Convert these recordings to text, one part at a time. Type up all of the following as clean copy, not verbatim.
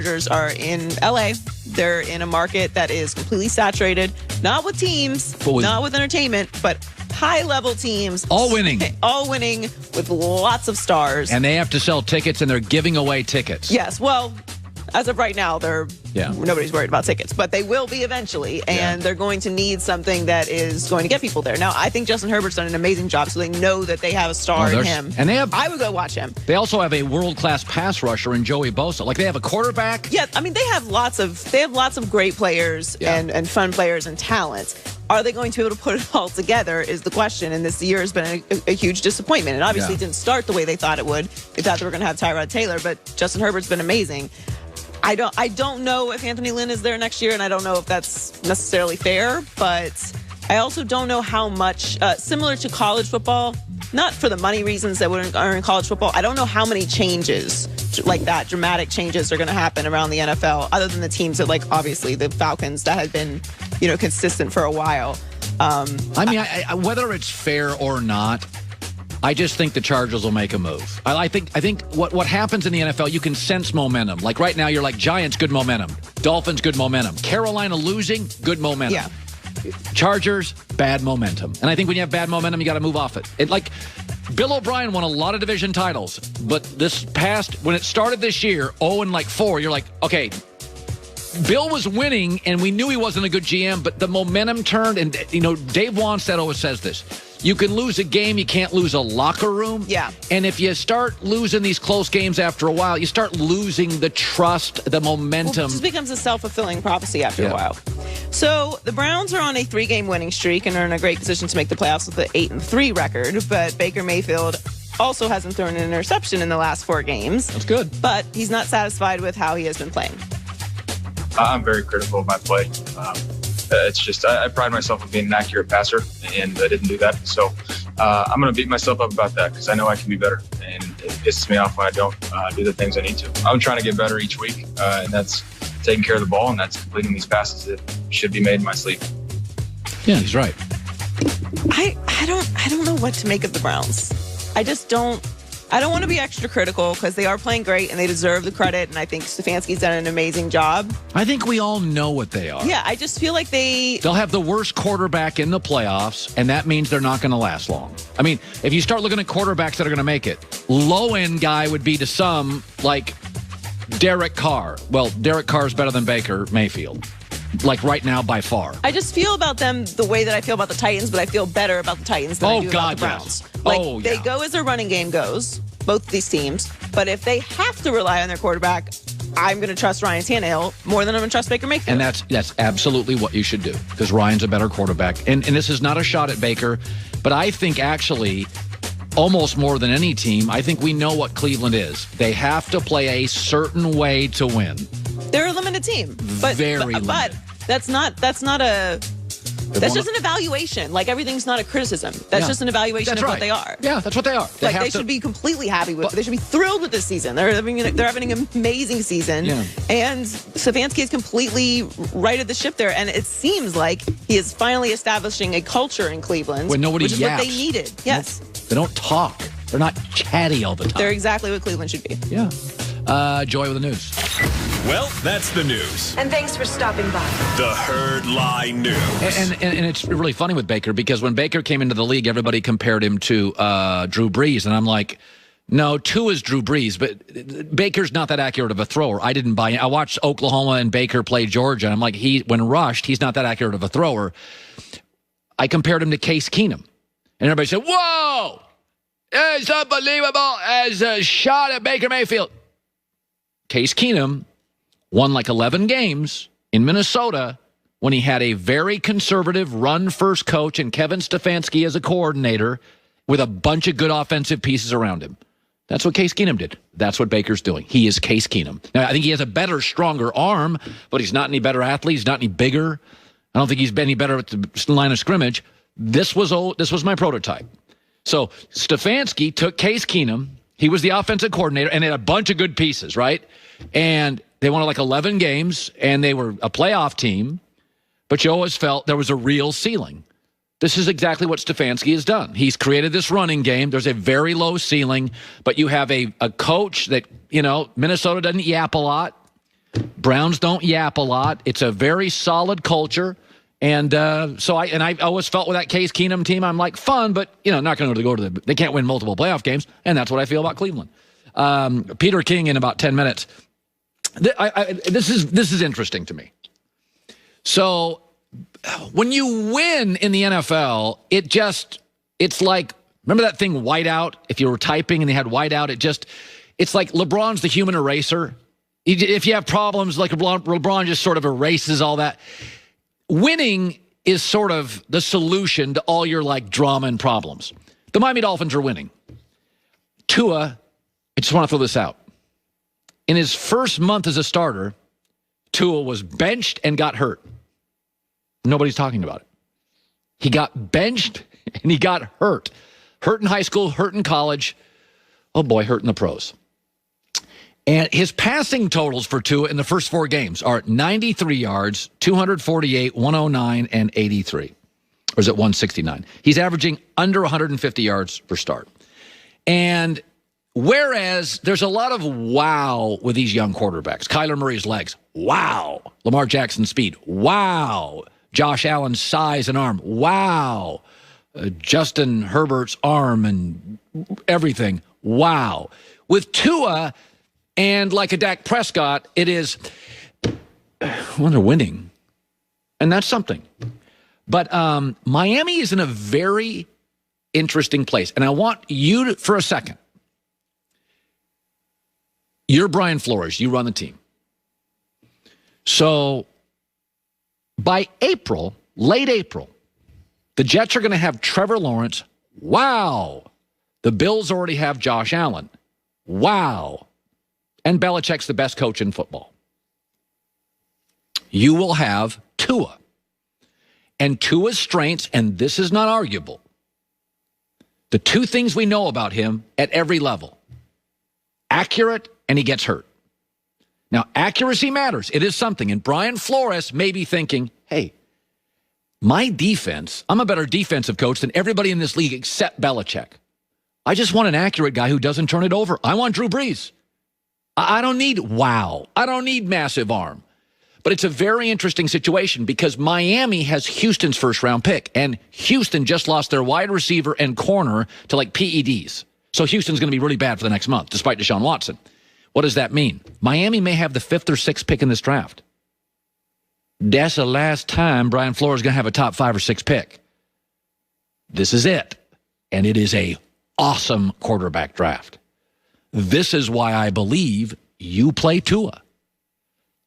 Chargers are in LA. They're in a market that is completely saturated, not with teams, not with entertainment, but high-level teams. All winning. All winning with lots of stars. And they have to sell tickets, and they're giving away tickets. Yes, well, as of right now, nobody's worried about tickets, but they will be eventually, and they're going to need something that is going to get people there. Now, I think Justin Herbert's done an amazing job, so they know that they have a star in him. And I would go watch him. They also have a world-class pass rusher in Joey Bosa. Like, they have a quarterback. Yeah, I mean, they have lots of great players and fun players and talent. Are they going to be able to put it all together is the question, and this year has been a huge disappointment. And obviously it didn't start the way they thought it would. They thought they were going to have Tyrod Taylor, but Justin Herbert's been amazing. I don't know if Anthony Lynn is there next year, and I don't know if that's necessarily fair, but I also don't know how much, similar to college football, not for the money reasons that are in college football, I don't know how many changes like that, dramatic changes are going to happen around the NFL, other than the teams that, like, obviously the Falcons that have been, consistent for a while. I whether it's fair or not, I just think the Chargers will make a move. I think what happens in the NFL, you can sense momentum. Like right now, you're like, Giants, good momentum. Dolphins, good momentum. Carolina losing, good momentum. Yeah. Chargers, bad momentum. And I think when you have bad momentum, you got to move off it. Like Bill O'Brien won a lot of division titles, but when it started this year, 0-4, you're like, okay, Bill was winning, and we knew he wasn't a good GM, but the momentum turned, and, Dave Wanstead always says this. You can lose a game, you can't lose a locker room. Yeah. And if you start losing these close games after a while, you start losing the trust, the momentum. Well, it just becomes a self-fulfilling prophecy after a while. So the Browns are on a 3-game winning streak and are in a great position to make the playoffs with an 8-3 record, but Baker Mayfield also hasn't thrown an interception in the last 4 games. That's good. But he's not satisfied with how he has been playing. I'm very critical of my play. It's just I pride myself on being an accurate passer, and I didn't do that. So I'm going to beat myself up about that because I know I can be better, and it pisses me off when I don't do the things I need to. I'm trying to get better each week, and that's taking care of the ball, and that's completing these passes that should be made in my sleep. Yeah, he's right. I don't know what to make of the Browns. I don't want to be extra critical because they are playing great and they deserve the credit, and I think Stefanski's done an amazing job. I think we all know what they are. Yeah, I just feel like they'll have the worst quarterback in the playoffs, and that means they're not going to last long. I mean, if you start looking at quarterbacks that are going to make it, low-end guy would be to some like Derek Carr. Well, Derek Carr is better than Baker Mayfield. Like right now, by far. I just feel about them the way that I feel about the Titans, but I feel better about the Titans than I do about the Browns. Yes. They go as their running game goes, both these teams. But if they have to rely on their quarterback, I'm going to trust Ryan Tannehill more than I'm going to trust Baker Mayfield. And that's absolutely what you should do, because Ryan's a better quarterback. And this is not a shot at Baker, but I think actually, almost more than any team, I think we know what Cleveland is. They have to play a certain way to win. They're a limited team, but limited. But that's just an evaluation. Like, everything's not a criticism. That's just an evaluation of what they are. Yeah, that's what they are. They should be completely happy with. They should be thrilled with this season. They're having an amazing season, and Stefanski is completely righted the ship there. And it seems like he is finally establishing a culture in Cleveland, when nobody which is yaps. what they needed. Yes, they don't talk. They're not chatty all the time. They're exactly what Cleveland should be. Yeah. Joy with the news. Well, that's the news. And thanks for stopping by. The Herd Lie News. And it's really funny with Baker, because when Baker came into the league, everybody compared him to Drew Brees. And I'm like, no, Tua is Drew Brees, but Baker's not that accurate of a thrower. I didn't buy it. I watched Oklahoma and Baker play Georgia. And I'm like, when rushed, he's not that accurate of a thrower. I compared him to Case Keenum. And everybody said, whoa, it's unbelievable as a shot at Baker Mayfield. Case Keenum won like 11 games in Minnesota when he had a very conservative run-first coach and Kevin Stefanski as a coordinator with a bunch of good offensive pieces around him. That's what Case Keenum did. That's what Baker's doing. He is Case Keenum. Now, I think he has a better, stronger arm, but he's not any better athlete. He's not any bigger. I don't think he's been any better at the line of scrimmage. This was my prototype. So Stefanski took Case Keenum. He was the offensive coordinator, and they had a bunch of good pieces, right? And they won like 11 games, and they were a playoff team. But you always felt there was a real ceiling. This is exactly what Stefanski has done. He's created this running game. There's a very low ceiling, but you have a coach that, Minnesota doesn't yap a lot. Browns don't yap a lot. It's a very solid culture. And I always felt with that Case Keenum team, I'm like, fun, but, not going to go to they can't win multiple playoff games. And that's what I feel about Cleveland. Peter King in about 10 minutes. This is interesting to me. So when you win in the NFL, it's like, remember that thing whiteout? If you were typing and they had whiteout, it's like LeBron's the human eraser. If you have problems, like LeBron just sort of erases all that. Winning is sort of the solution to all your drama and problems. The Miami Dolphins are winning. Tua, I just want to throw this out. In his first month as a starter, Tua was benched and got hurt. Nobody's talking about it. He got benched and he got hurt. Hurt in high school, hurt in college. Oh boy, hurt in the pros. And his passing totals for Tua in the first 4 games are 93 yards, 248, 109, and 83. Or is it 169? He's averaging under 150 yards per start. And whereas there's a lot of wow with these young quarterbacks. Kyler Murray's legs, wow. Lamar Jackson's speed, wow. Josh Allen's size and arm, wow. Justin Herbert's arm and everything, wow. With Tua and like a Dak Prescott, it is, well, they're winning. And that's something. But Miami is in a very interesting place. And I want you to, for a second, you're Brian Flores. You run the team. So by April, late April, the Jets are going to have Trevor Lawrence. Wow. The Bills already have Josh Allen. Wow. And Belichick's the best coach in football. You will have Tua. And Tua's strengths, and this is not arguable, the 2 things we know about him at every level: accurate and he gets hurt. Now, accuracy matters. It is something. And Brian Flores may be thinking, hey, my defense, I'm a better defensive coach than everybody in this league except Belichick. I just want an accurate guy who doesn't turn it over. I want Drew Brees. I don't need wow. I don't need massive arm. But it's a very interesting situation because Miami has Houston's first-round pick, and Houston just lost their wide receiver and corner to PEDs. So Houston's going to be really bad for the next month, despite Deshaun Watson. What does that mean? Miami may have the 5th or 6th pick in this draft. That's the last time Brian Flores is going to have a top 5 or 6 pick. This is it. And it is a awesome quarterback draft. This is why I believe you play Tua.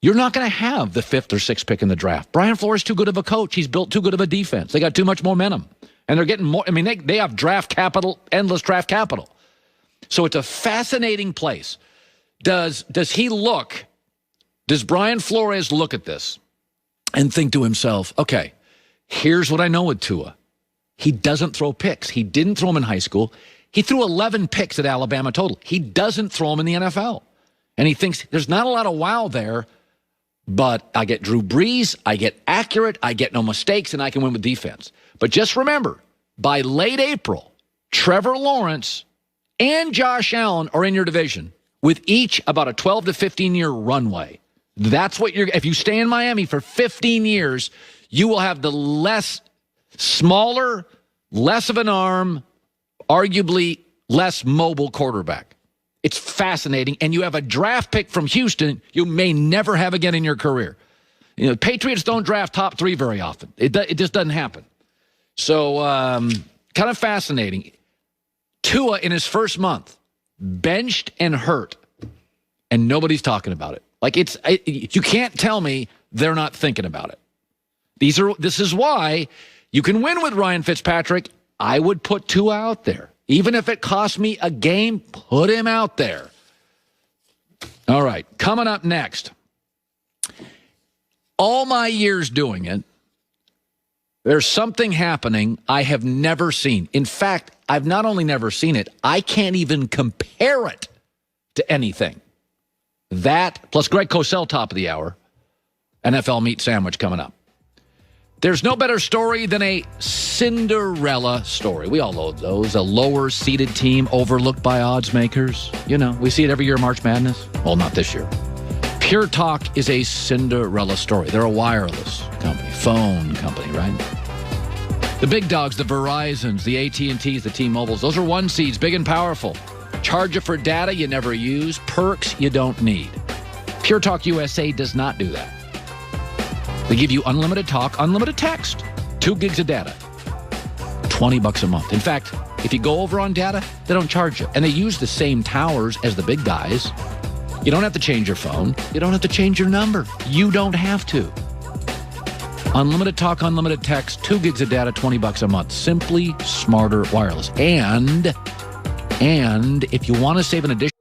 You're not going to have the 5th or 6th pick in the draft. Brian Flores is too good of a coach. He's built too good of a defense. They got too much momentum. And they're getting more. I mean, they have draft capital, endless draft capital. So it's a fascinating place. Does Brian Flores look at this and think to himself, okay, here's what I know with Tua. He doesn't throw picks. He didn't throw them in high school. He threw 11 picks at Alabama total. He doesn't throw them in the NFL. And he thinks there's not a lot of wow there, but I get Drew Brees, I get accurate, I get no mistakes, and I can win with defense. But just remember, by late April, Trevor Lawrence and Josh Allen are in your division with each about a 12 to 15-year runway. That's what if you stay in Miami for 15 years, you will have the smaller, less of an arm, arguably less mobile quarterback. It's fascinating, and you have a draft pick from Houston you may never have again in your career. Patriots don't draft top 3 very often. It just doesn't happen. So, kind of fascinating. Tua in his first month, benched and hurt, and nobody's talking about it. You can't tell me they're not thinking about it. This is why you can win with Ryan Fitzpatrick. I would put Tua out there. Even if it costs me a game, put him out there. All right, coming up next. All my years doing it, there's something happening I have never seen. In fact, I've not only never seen it, I can't even compare it to anything. That, plus Greg Cosell, top of the hour, NFL meat sandwich coming up. There's no better story than a Cinderella story. We all know those. A lower-seeded team overlooked by odds makers. We see it every year in March Madness. Well, not this year. Pure Talk is a Cinderella story. They're a wireless company, phone company, right? The big dogs, the Verizons, the AT&Ts, the T-Mobiles, those are one seeds, big and powerful. Charge you for data you never use, perks you don't need. Pure Talk USA does not do that. They give you unlimited talk, unlimited text, 2 gigs of data, $20 a month. In fact, if you go over on data, they don't charge you. And they use the same towers as the big guys. You don't have to change your phone. You don't have to change your number. You don't have to. Unlimited talk, unlimited text, 2 gigs of data, $20 a month. Simply Smarter Wireless. And if you want to save an additional